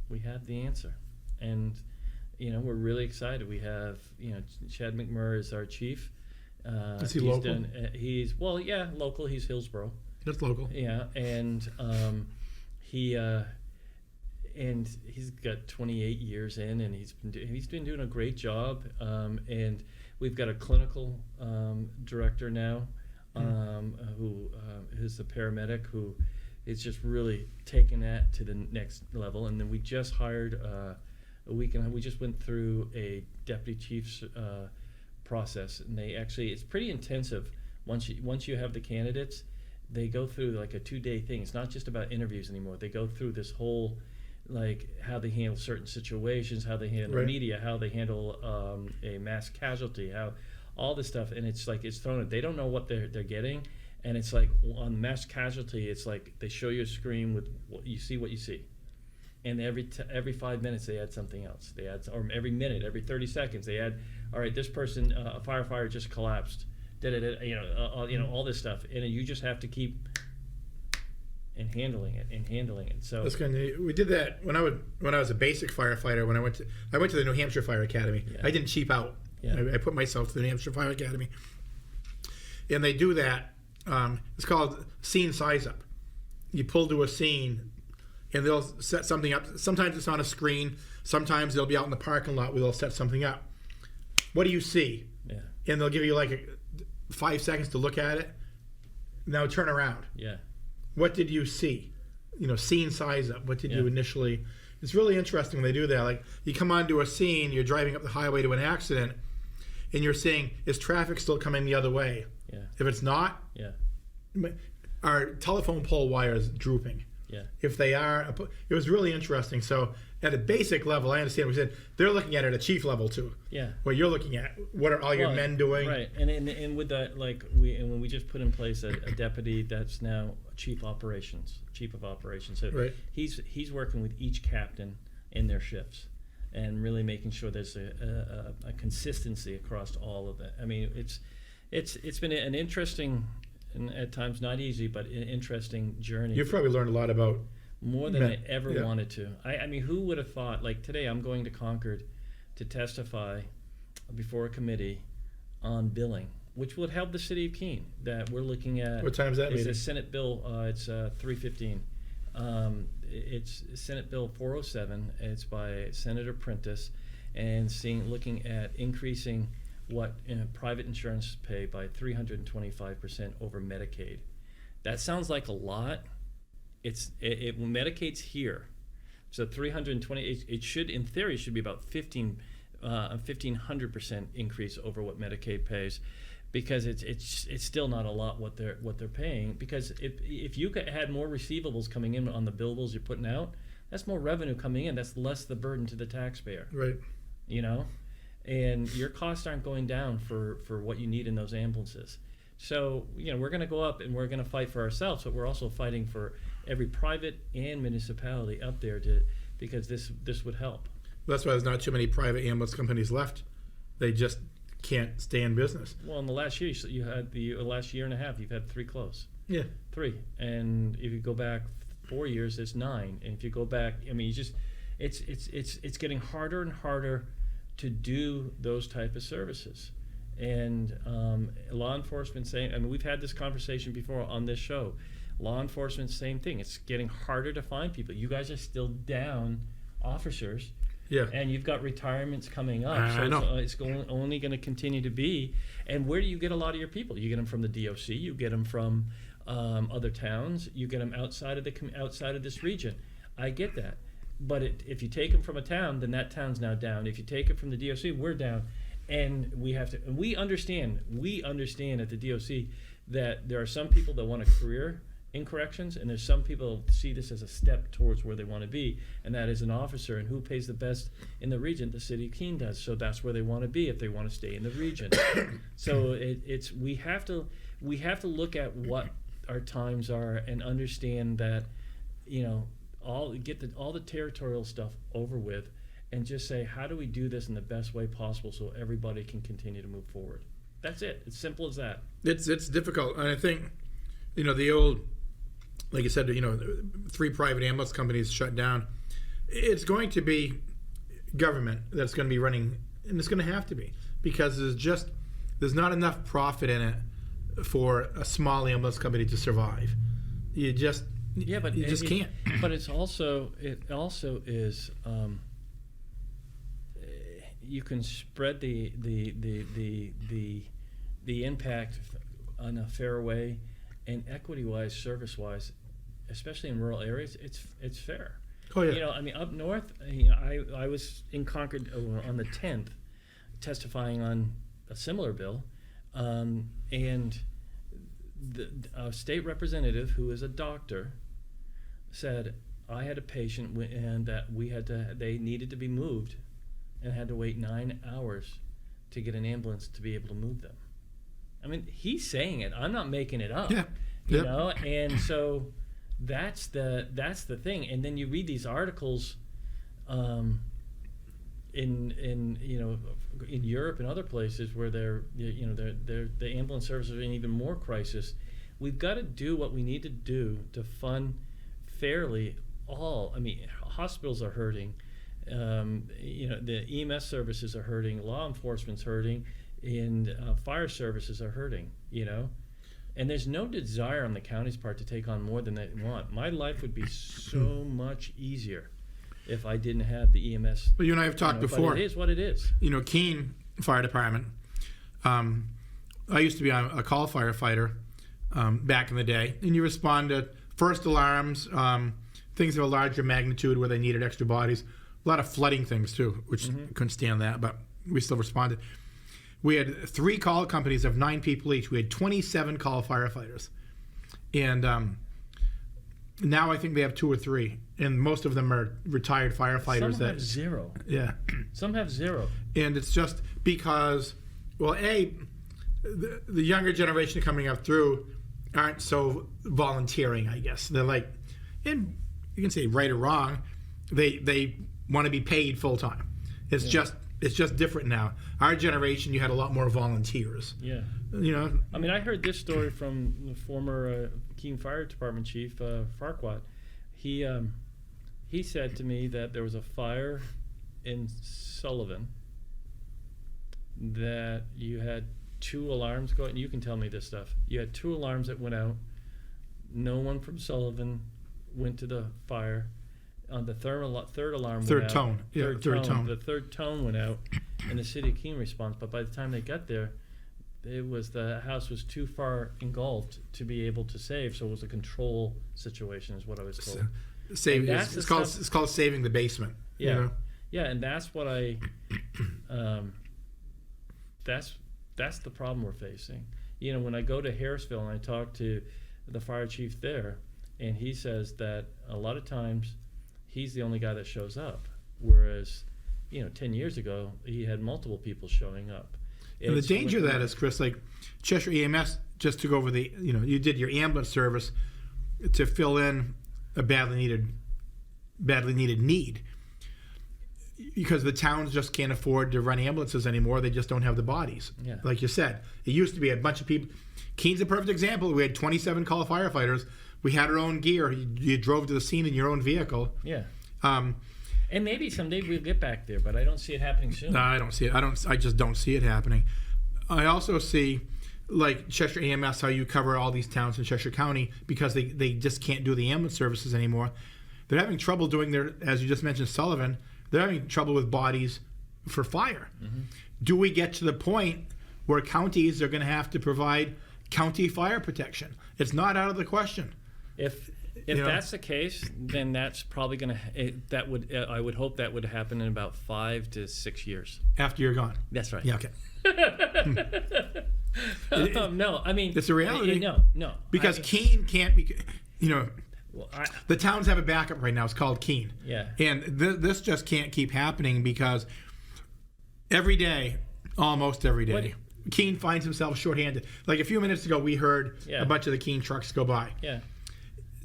we have the answer. And, we're really excited. We have, Chad McMurray is our chief.
Is he local?
Local. He's Hillsborough.
That's local.
Yeah, and he's got 28 years in, and he's been doing a great job. And we've got a clinical director now. Who is a paramedic who is just really taking that to the next level. And then we just hired we just went through a deputy chief's process, and it's pretty intensive. Once you have the candidates, they go through like a 2-day thing. It's not just about interviews anymore. They go through this whole, like, how they handle certain situations, how they handle media, how they handle a mass casualty, how all this stuff, and it's like it's thrown. They don't know what they're getting, and it's like on mass casualty, it's like they show you a screen with what you see, and every 5 minutes they add something else. They add, or every minute, every 30 seconds they add. All right, this person, a firefighter just collapsed. All this stuff, and you just have to keep handling it. So
that's kind of, we did that when I was a basic firefighter. When I went to the New Hampshire Fire Academy. Yeah. I didn't cheap out. Yeah. I put myself to the New Hampshire Fire Academy, and they do that. It's called scene size up, you pull to a scene, and they'll set something up. Sometimes it's on a screen. Sometimes they'll be out in the parking lot where they'll set something up. What do you see?
Yeah.
And they'll give you like 5 seconds to look at it. Now turn around.
Yeah.
What did you see? Scene size up. What did you initially? It's really interesting when they do that. Like, you come onto a scene, you're driving up the highway to an accident, and you're seeing, is traffic still coming the other way?
Yeah.
If it's not, are telephone pole wires drooping?
Yeah.
If they are, it was really interesting. So at a basic level, I understand what we said. They're looking at it at a chief level too.
Yeah.
What you're looking at, what are all your men doing?
Right. And with that, like when we just put in place a deputy that's now chief of operations. So he's working with each captain in their shifts and really making sure there's a consistency across all of that. I mean, it's been an interesting, and at times not easy, but an interesting journey.
You've probably learned a lot about
more than I ever wanted to. I mean, who would have thought? Like today, I'm going to Concord to testify before a committee on billing, which would help the city of Keene. That we're looking at.
What time is that
It's
meeting?
a Senate bill. It's 3:15. It's Senate Bill 407. It's by Senator Prentice, and looking at increasing what private insurance pay by 325% over Medicaid. That sounds like a lot. Medicaid's here, so 320. It should, in theory, should be about 1,500% increase over what Medicaid pays, because it's still not a lot what they're paying. Because if you had more receivables coming in on the billables you're putting out, that's more revenue coming in. That's less the burden to the taxpayer.
Right.
And your costs aren't going down for what you need in those ambulances. So, we're going to go up and we're going to fight for ourselves, but we're also fighting for every private and municipality up there because this would help.
That's why there's not too many private ambulance companies left. They just can't stay in business.
Well, in the last year, you had the last year and a half, you've had 3 close.
Yeah.
3. And if you go back 4 years, it's 9. And if you go back, I mean, it's getting harder and harder to do those type of services. And law enforcement saying, I mean, we've had this conversation before on this show. Law enforcement, same thing. It's getting harder to find people. You guys are still down officers.
Yeah.
And you've got retirements coming up.
I know.
It's only going to continue to be. And where do you get a lot of your people? You get them from the DOC. You get them from other towns. You get them outside of this region. I get that. But if you take them from a town, then that town's now down. If you take it from the DOC, we're down. And we have to. And we understand at the DOC that there are some people that want a career in corrections, and there's some people who see this as a step towards where they want to be, and that is an officer. And who pays the best in the region? The city of Keene does. So that's where they want to be if they want to stay in the region. So we have to look at what our times are and understand that, all the territorial stuff over with, and just say, how do we do this in the best way possible so everybody can continue to move forward? That's it. It's simple as that.
It's difficult, and I think, the old, like you said, 3 private ambulance companies shut down. It's going to be government that's going to be running, and it's going to have to be, because there's not enough profit in it for a small ambulance company to survive. You just can't.
But it also is. You can spread the impact in a fair way, and equity-wise, service-wise, especially in rural areas, it's fair.
Oh yeah.
I mean, up north, I was in Concord on the 10th, testifying on a similar bill, and the state representative, who is a doctor, said, I had a patient and that they needed to be moved, and had to wait 9 hours to get an ambulance to be able to move them. I mean, he's saying it. I'm not making it up.
Yeah.
You know, and so that's the thing. And then you read these articles, in Europe and other places where the ambulance services are in even more crisis. We've got to do what we need to do to fund fairly all. I mean, hospitals are hurting. The EMS services are hurting, law enforcement's hurting, and fire services are hurting. And there's no desire on the county's part to take on more than they want. My life would be so much easier if I didn't have the EMS.
Well, you and I have talked before.
But it is what it is.
Keene Fire Department. I used to be a call firefighter back in the day, and you respond to first alarms, things of a larger magnitude where they needed extra bodies. A lot of flooding things too, which couldn't stand that, but we still responded. We had 3 call companies of 9 people each. We had 27 call firefighters. And now I think they have 2 or 3. And most of them are retired firefighters.
Some have 0.
Yeah.
Some have 0.
And it's just because, well, the younger generation coming up through aren't so volunteering, I guess. They're like, and you can say right or wrong, they want to be paid full time. It's just different now. Our generation, you had a lot more volunteers.
Yeah.
I
mean, I heard this story from the former Keene Fire Department Chief, Farquhar. He said to me that there was a fire in Sullivan that you had 2 alarms going. And you can tell me this stuff. You had 2 alarms that went out. No one from Sullivan went to the fire. On the third alarm went
third
out.
tone. Yeah, third tone.
The third tone went out, and the city of Keene responds. But by the time they got there, the house was too far engulfed to be able to save. So it was a control situation, is what I was told.
It's called saving the basement.
Yeah, yeah, and that's what I. That's the problem we're facing. When I go to Harrisville and I talk to the fire chief there, and he says that a lot of times he's the only guy that shows up, whereas 10 years ago he had multiple people showing up.
And the danger of that is, Chris, like Cheshire EMS, just took over you did your ambulance service to fill in a badly needed need, because the towns just can't afford to run ambulances anymore. They just don't have the bodies.
Yeah.
Like you said, it used to be a bunch of people. Keene's a perfect example. We had 27 call firefighters. We had our own gear. You drove to the scene in your own vehicle.
Yeah. And maybe someday we'll get back there, but I don't see it happening soon.
No, I don't see it. I just don't see it happening. I also see, like Cheshire EMS, how you cover all these towns in Cheshire County because they just can't do the ambulance services anymore. They're having trouble doing their, as you just mentioned, Sullivan, they're having trouble with bodies for fire. Mm-hmm. Do we get to the point where counties are going to have to provide county fire protection? It's not out of the question.
If that's the case, then that's probably going to I would hope that would happen in about 5 to 6 years
after you're gone.
That's right.
Yeah. Okay.
No, I mean
it's a reality.
No,
because Keene can't be. The towns have a backup right now. It's called Keene.
Yeah.
And this just can't keep happening because almost every day, Keene finds himself shorthanded. Like a few minutes ago, we heard a bunch of the Keene trucks go by.
Yeah.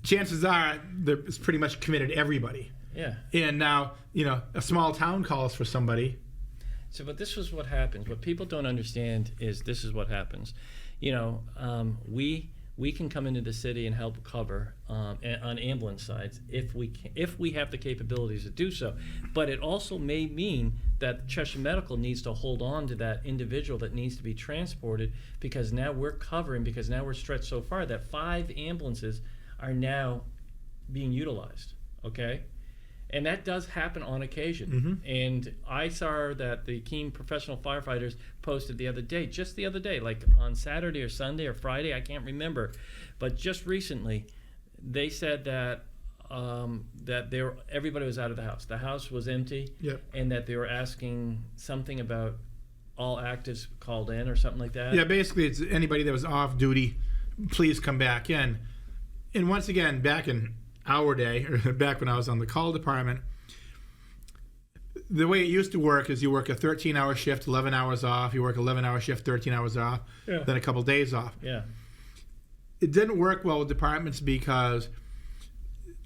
Chances are it's pretty much committed everybody.
Yeah.
And now, a small town calls for somebody.
So, but this is what happens. What people don't understand is this is what happens. We can come into the city and help cover on ambulance sides if we have the capabilities to do so. But it also may mean that Cheshire Medical needs to hold on to that individual that needs to be transported, because now we're stretched so far that 5 ambulances are now being utilized. Okay. And that does happen on occasion. Mm-hmm. And I saw that the Keene professional firefighters posted just the other day, like on Saturday or Sunday or Friday, I can't remember, but just recently, they said that everybody was out of the house. The house was empty, and that they were asking something about all actives called in or something like that.
Yeah, basically, it's anybody that was off duty, please come back in. And once again, back in our day, or back when I was on the call department, the way it used to work is you work a 13-hour shift, 11 hours off. You work 11-hour shift, 13 hours off, then a couple days off.
Yeah.
It didn't work well with departments because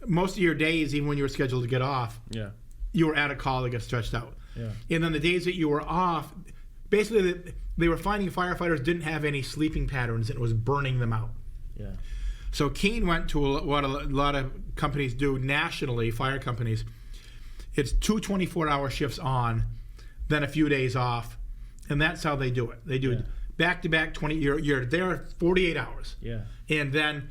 most of your days, even when you were scheduled to get off, you were at a call that got stretched out.
Yeah.
And then the days that you were off, basically they were finding firefighters didn't have any sleeping patterns, and it was burning them out.
Yeah.
So Keene went to what a lot of companies do nationally, fire companies. It's 2 24-hour shifts on, then a few days off, and that's how they do it. They do back to back 20. You're there 48 hours.
Yeah.
And then,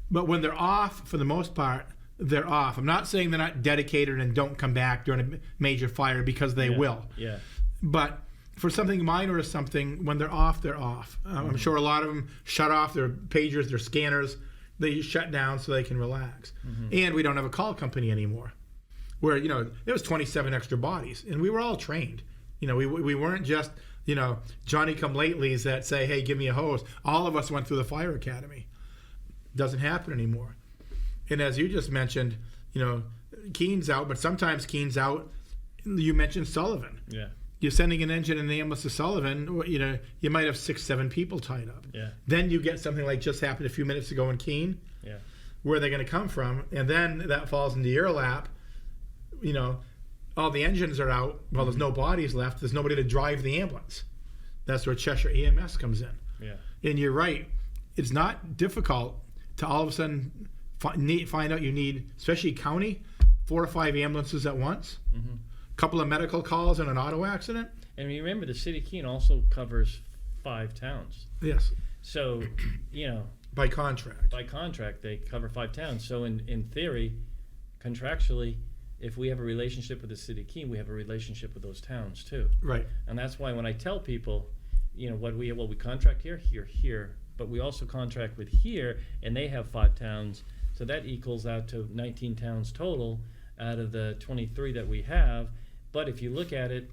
but when they're off, for the most part, they're off. I'm not saying they're not dedicated and don't come back during a major fire, because they will.
Yeah.
But for something minor or something, when they're off, they're off. I'm sure a lot of them shut off their pagers, their scanners. They shut down so they can relax. And we don't have a call company anymore, where, there was 27 extra bodies, and we were all trained. We weren't just, Johnny-come-latelys that say, hey, give me a hose. All of us went through the fire academy. Doesn't happen anymore. And as you just mentioned, Keene's out, but sometimes Keene's out. You mentioned Sullivan.
Yeah.
You're sending an engine and an ambulance to Sullivan, you might have 6-7 people tied up.
Yeah.
Then you get something like just happened a few minutes ago in Keene.
Yeah.
Where they're going to come from, and then that falls into your lap. All the engines are out. Well, there's no bodies left. There's nobody to drive the ambulance. That's where Cheshire EMS comes in.
Yeah.
And you're right. It's not difficult to all of a sudden find out you need, especially county, 4 or 5 ambulances at once. Couple of medical calls and an auto accident.
And remember, the city of Keene also covers 5 towns.
Yes.
So,
by contract.
By contract, they cover 5 towns. So in theory, contractually, if we have a relationship with the city of Keene, we have a relationship with those towns too.
Right.
And that's why when I tell people, we contract here, but we also contract with here, and they have 5 towns. So that equals out to 19 towns total out of the 23 that we have. But if you look at it,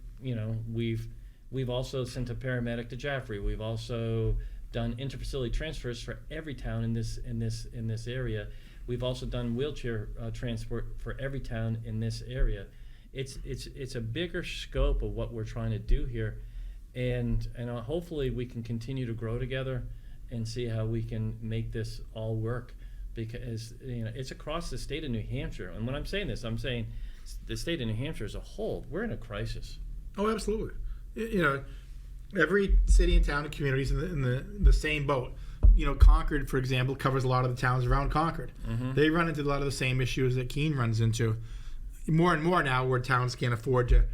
we've also sent a paramedic to Jaffrey. We've also done interfacility transfers for every town in this area. We've also done wheelchair transport for every town in this area. It's a bigger scope of what we're trying to do here, and hopefully we can continue to grow together and see how we can make this all work, because it's across the state of New Hampshire. And when I'm saying this, I'm saying the state of New Hampshire as a whole, we're in a crisis.
Oh, absolutely. Every city and town and community is in the same boat. Concord, for example, covers a lot of the towns around Concord. They run into a lot of the same issues that Keene runs into. More and more now, where towns can't afford to,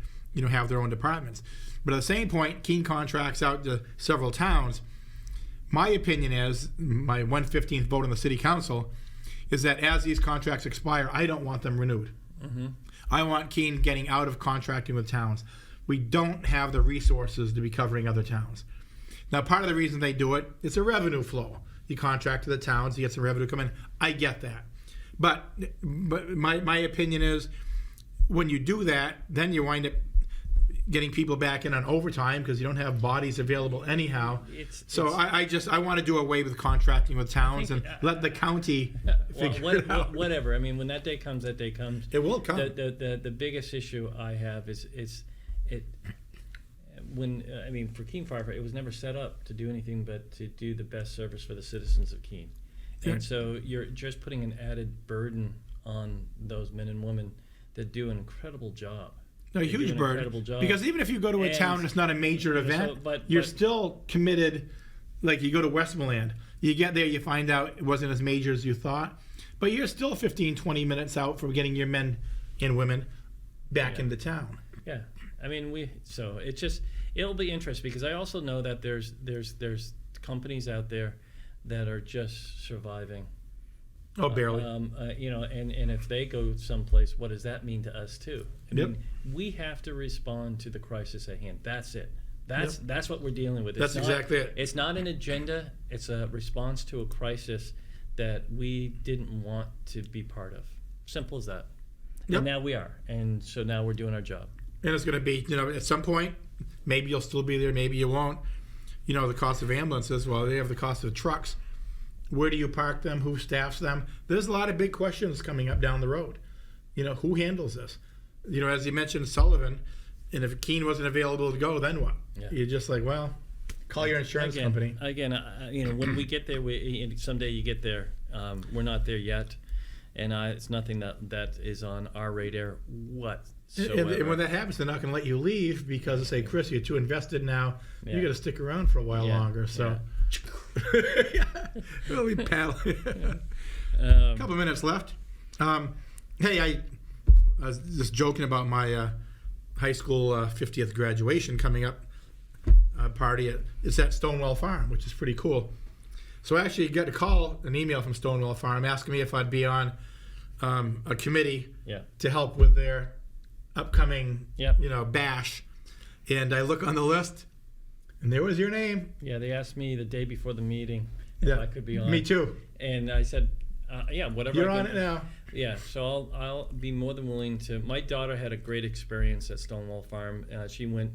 have their own departments. But at the same point, Keene contracts out to several towns. My opinion is, my 1/15th vote on the city council, is that as these contracts expire, I don't want them renewed. I want Keene getting out of contracting with towns. We don't have the resources to be covering other towns. Now, part of the reason they do it, it's a revenue flow. You contract to the towns, you get some revenue come in. I get that. But my opinion is, when you do that, then you wind up getting people back in on overtime because you don't have bodies available anyhow. I want to do away with contracting with towns and let the county figure it out.
Whatever. I mean, when that day comes, that day comes.
It will come.
The biggest issue I have is for Keene Firefighter, it was never set up to do anything but to do the best service for the citizens of Keene. And so you're just putting an added burden on those men and women that do an incredible job.
No, a huge burden. Because even if you go to a town and it's not a major event, you're still committed. Like you go to Westmoreland, you get there, you find out it wasn't as major as you thought, but you're still 15, 20 minutes out from getting your men and women back into town.
Yeah. I mean, it'll be interesting, because I also know that there's companies out there that are just surviving.
Oh, barely.
And if they go someplace, what does that mean to us too? I mean, we have to respond to the crisis at hand. That's it. That's what we're dealing with.
That's exactly it.
It's not an agenda. It's a response to a crisis that we didn't want to be part of. Simple as that. Yep. And now we are. And so now we're doing our job.
And it's going to be, at some point, maybe you'll still be there, maybe you won't. The cost of ambulances, well, they have the cost of trucks. Where do you park them? Who staffs them? There's a lot of big questions coming up down the road. Who handles this? As you mentioned, Sullivan, and if Keene wasn't available to go, then what? Yeah. You're just like, well, call your insurance company.
Again, when we get there, someday you get there. We're not there yet, and it's nothing that is on our radar whatsoever.
And when that happens, they're not going to let you leave because they say, Chris, you're too invested now. Yeah. You got to stick around for a while longer. So. Yeah. We'll be paddling. A couple minutes left. Hey, I was just joking about my high school 50th graduation coming up party. It's at Stonewall Farm, which is pretty cool. So I actually got an email from Stonewall Farm asking me if I'd be on a committee to help with their upcoming, bash. And I look on the list, and there was your name.
Yeah, they asked me the day before the meeting if I could be on.
Me too.
And I said, whatever.
You're on it now.
Yeah, so I'll be more than willing to. My daughter had a great experience at Stonewall Farm. She went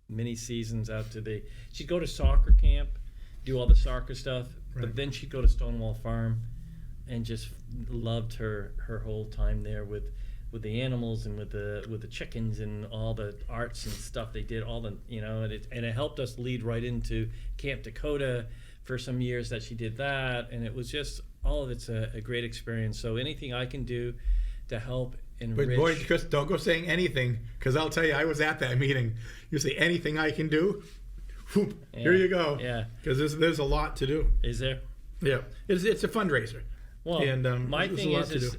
many seasons out to she'd go to soccer camp, do all the soccer stuff, but then she'd go to Stonewall Farm and just loved her whole time there with the animals and with the chickens and all the arts and stuff they did, all the and it helped us lead right into Camp Dakota for some years that she did that, and it was just all of it's a great experience. So anything I can do to help enrich.
But boy, Chris, don't go saying anything, because I'll tell you, I was at that meeting. You say anything I can do, whoop, here you go.
Yeah,
because there's a lot to do.
Is there?
Yeah, it's a fundraiser.
Well, and my thing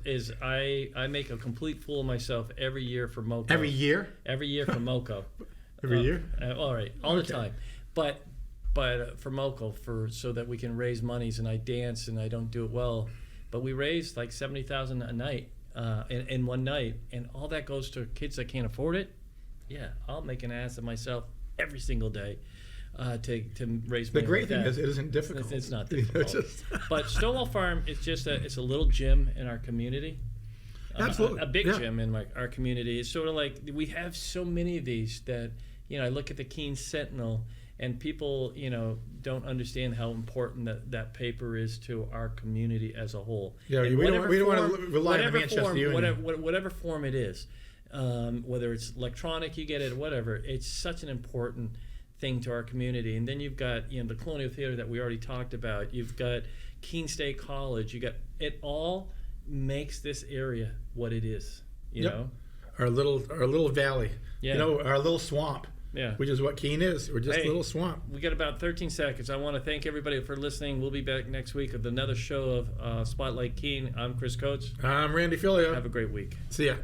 is I make a complete fool of myself every year for MoCo.
Every year?
Every year for MoCo.
Every year?
All right, all the time. But for MoCo, so that we can raise monies, and I dance and I don't do it well, but we raise like $70,000 a night in one night, and all that goes to kids that can't afford it. Yeah, I'll make an ass of myself every single day. To raise money.
The great thing is it isn't difficult.
It's not difficult. But Stonewall Farm is just it's a little gym in our community.
Absolutely.
A big gym in our community. It's sort of like we have so many of these that, I look at the Keene Sentinel, and people, don't understand how important that paper is to our community as a whole.
Yeah, we don't want to rely on Manchester Union.
Whatever form it is, whether it's electronic, you get it, whatever. It's such an important thing to our community. And then you've got the Colonial Theater that we already talked about. You've got Keene State College. You got it all makes this area what it is. You know,
our little valley.
Yeah.
Our little swamp.
Yeah.
Which is what Keene is. We're just a little swamp.
We got about 13 seconds. I want to thank everybody for listening. We'll be back next week with another show of Spotlight Keene. I'm Chris Coates.
I'm Randy Filio.
Have a great week.
See ya.